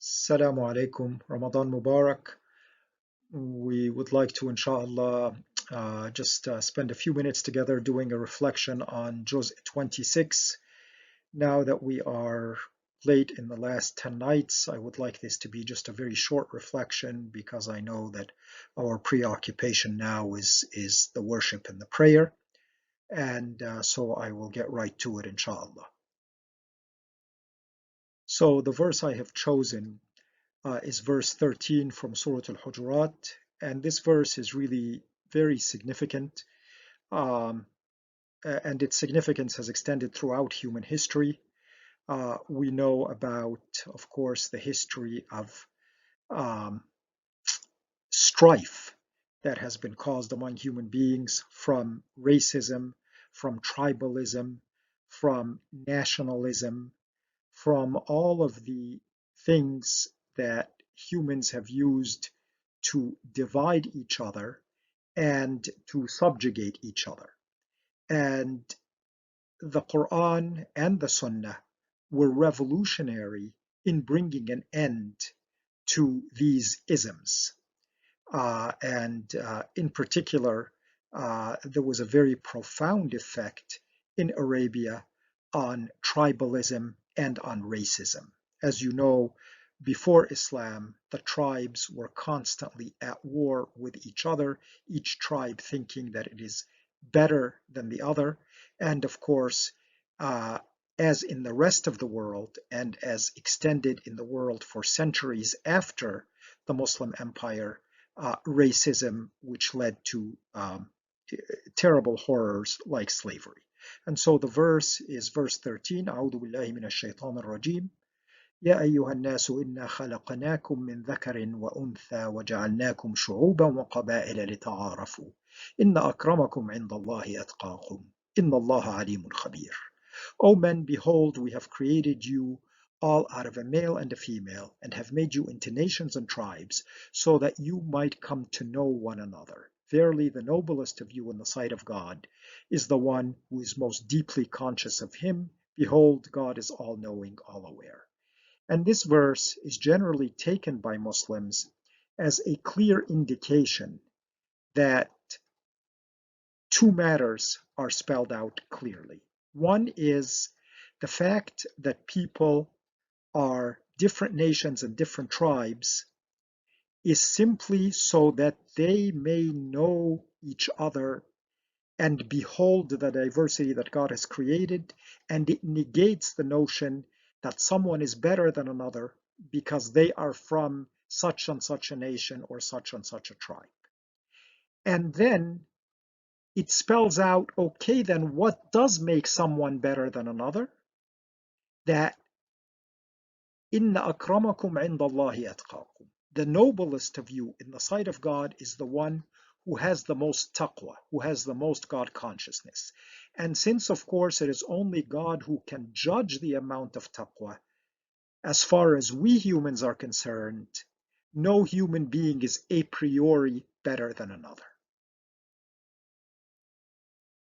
Assalamu alaikum, Ramadan Mubarak. We would like to, inshallah, just spend a few minutes together doing a reflection on juz26. Now that we are late in the last 10 nights, I would like this to be just a very short reflection because I know that our preoccupation now is the worship and the prayer. And so I will get right to it, inshallah. So the verse I have chosen is verse 13 from Surah Al-Hujurat, and this verse is really very significant, um, and its significance has extended throughout human history. We know about, of course, the history of um, strife that has been caused among human beings from racism, from tribalism, from nationalism, from all of the things that humans have used to divide each other and to subjugate each other. And the Quran and the Sunnah were revolutionary in bringing an end to these isms. And in particular, there was a very profound effect in Arabia on tribalism and on racism. As you know, before Islam, the tribes were constantly at war with each other, each tribe thinking that it is better than the other. And of course, uh, as in the rest of the world and as extended in the world for centuries after the Muslim Empire, racism, which led to terrible horrors like slavery. And so the verse is verse 13, أعوذ بالله من الشيطان الرجيم يا أيها الناس إنا خلقناكم من ذكر وأنثى وجعلناكم شعوبا وقبائل لتعارفوا إن أكرمكم عند الله أتقاكم إن الله عليم خبير. O men, behold, we have created you all out of a male and a female, and have made you into nations and tribes, so that you might come to know one another. Verily, the noblest of you in the sight of God is the one who is most deeply conscious of him. Behold, God is all-knowing, all-aware. And this verse is generally taken by Muslims as a clear indication that two matters are spelled out clearly. One is the fact that people are different nations and different tribes is simply so that they may know each other and behold the diversity that God has created, and it negates the notion that someone is better than another because they are from such and such a nation or such and such a tribe. And then it spells out, okay, then what does make someone better than another? That inna akramakum indallahi atqakum. The noblest of you in the sight of God is the one who has the most taqwa, who has the most God consciousness. And since, of course, it is only God who can judge the amount of taqwa, as far as we humans are concerned, no human being is a priori better than another.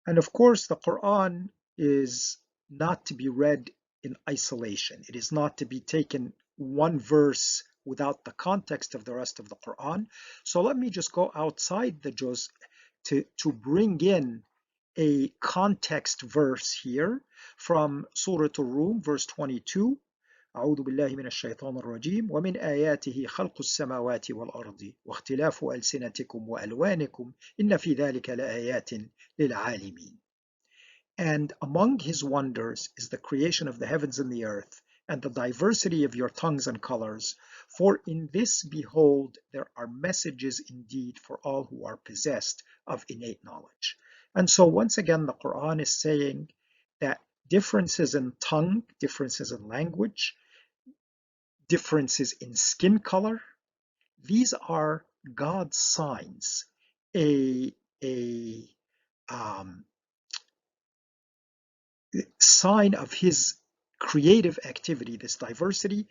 And of course, the Quran is not to be read in isolation. It is not to be taken one verse without the context of the rest of the Quran. So let me just go outside the juz to bring in a context verse here from Surah Al-Rum, verse 22. أعوذ بالله من الشيطان الرجيم ومن آياته خلق السماوات والأرض واختلاف ألسنتكم وألوانكم إن في ذلك لآيات للعالمين. And among his wonders is the creation of the heavens and the earth, and the diversity of your tongues and colors. For in this, behold, there are messages indeed for all who are possessed of innate knowledge. And so once again, the Quran is saying that differences in tongue, differences in language, differences in skin color, these are God's signs, a sign of his creative activity, this diversity,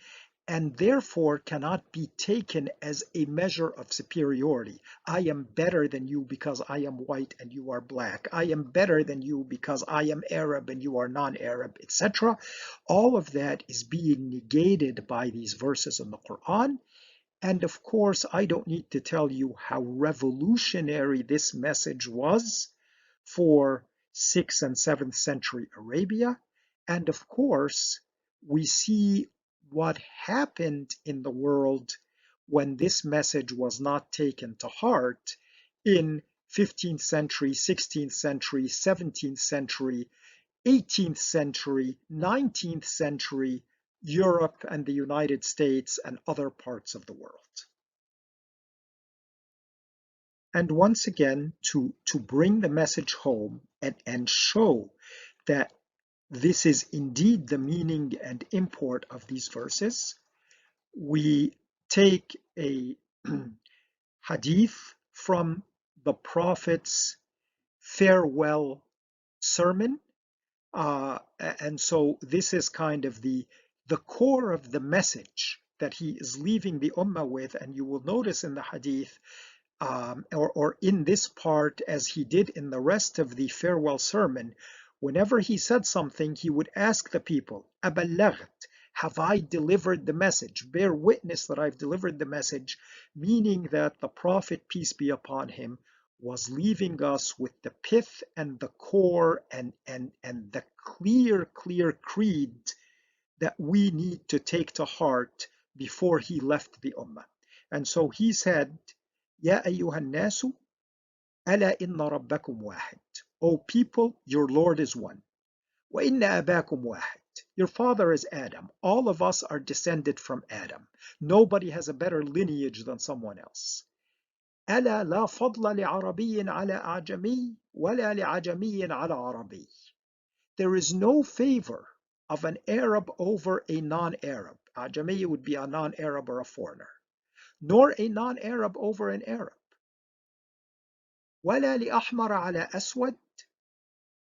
and therefore cannot be taken as a measure of superiority. I am better than you because I am white and you are black. I am better than you because I am Arab and you are non-Arab, etc. All of that is being negated by these verses in the Quran. And of course, I don't need to tell you how revolutionary this message was for 6th and 7th century Arabia. And of course, we see what happened in the world when this message was not taken to heart in 15th century, 16th century, 17th century, 18th century, 19th century Europe and the United States and other parts of the world. And once again, to bring the message home and show that this is indeed the meaning and import of these verses, we take a hadith from the Prophet's farewell sermon. And so this is kind of the core of the message that he is leaving the ummah with. And you will notice in the hadith, or in this part, as he did in the rest of the farewell sermon, whenever he said something, he would ask the people, "Aballagt, have I delivered the message? Bear witness that I've delivered the message," meaning that the Prophet, peace be upon him, was leaving us with the pith and the core and the clear creed that we need to take to heart before he left the ummah. And so he said, "Ya ayyuhan nasu, ala inna rabbakum wahid." O people, your Lord is one. Wa inna abakum wahid. Your father is Adam. All of us are descended from Adam. Nobody has a better lineage than someone else. ألا لا فضل لعربي على أعجمي ولا لعجمي على عربي. There is no favor of an Arab over a non-Arab. Ajami would be a non-Arab or a foreigner. Nor a non-Arab over an Arab. ولا لأحمر على أسود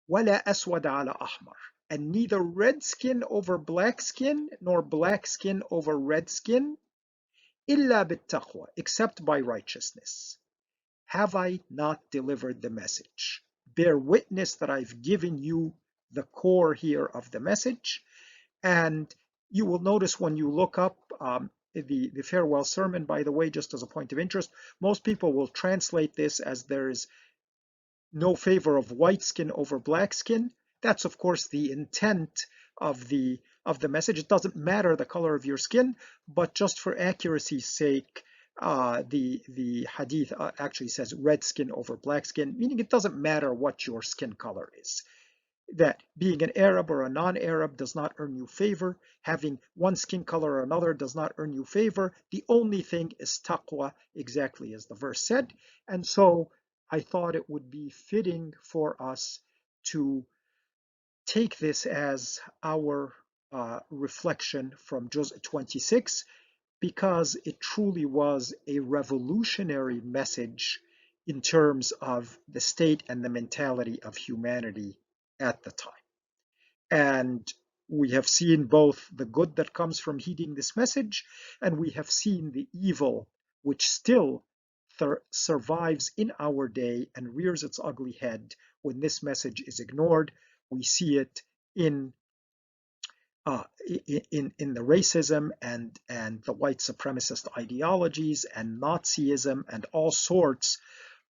ولا أسود على أحمر. And neither red skin over black skin nor black skin over red skin إلا بالتقوى, except by righteousness. Have I not delivered the message? Bear witness that I've given you the core here of the message. And you will notice when you look up the farewell sermon, by the way, just as a point of interest, most people will translate this as there is no favor of white skin over black skin. That's of course the intent of the message. It doesn't matter the color of your skin, but just for accuracy's sake, the hadith actually says red skin over black skin, meaning it doesn't matter what your skin color is. That being an Arab or a non-Arab does not earn you favor. Having one skin color or another does not earn you favor. The only thing is taqwa, exactly as the verse said. And so I thought it would be fitting for us to take this as our reflection from juz 26, because it truly was a revolutionary message in terms of the state and the mentality of humanity at the time. And we have seen both the good that comes from heeding this message, and we have seen the evil which still survives in our day and rears its ugly head when this message is ignored. We see it in the racism and the white supremacist ideologies and Nazism and all sorts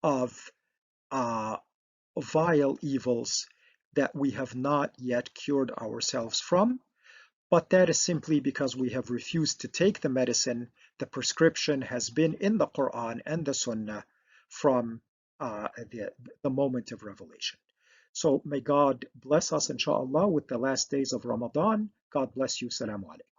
of vile evils that we have not yet cured ourselves from. But that is simply because we have refused to take the medicine. The prescription has been in the Quran and the Sunnah from the moment of revelation. So may God bless us, inshallah, with the last days of Ramadan. God bless you. Salaam alaikum.